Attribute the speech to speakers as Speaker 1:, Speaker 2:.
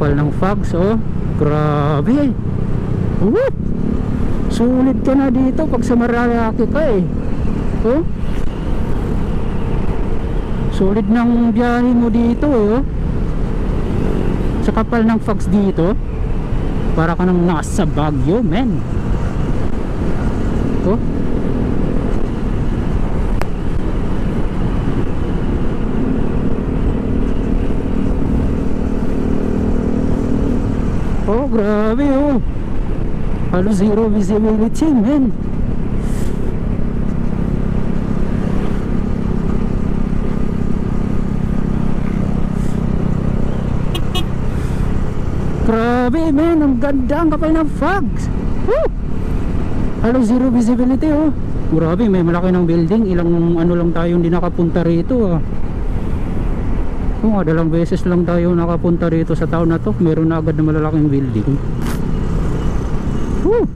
Speaker 1: kapal ng fogs. Oh, grabe. Sulit ka na dito pag sa Marilaki ka eh. Oh, sulit ng biyahe mo dito eh. Oh, sa kapal ng fogs dito, para ka nang nasa Baguio, men. Oh, oh, grabe oh. Halos zero visibility, men. Grabe, men. Ang ganda, ang kapal ng fogs. Woo! Halos zero visibility oh. Grabe, may malaki ng building. Ilang ano lang tayo hindi nakapunta rito ah. Kung adalang beses lang tayo nakapunta rito sa taon na to, meron na agad na malalaking building. Woo!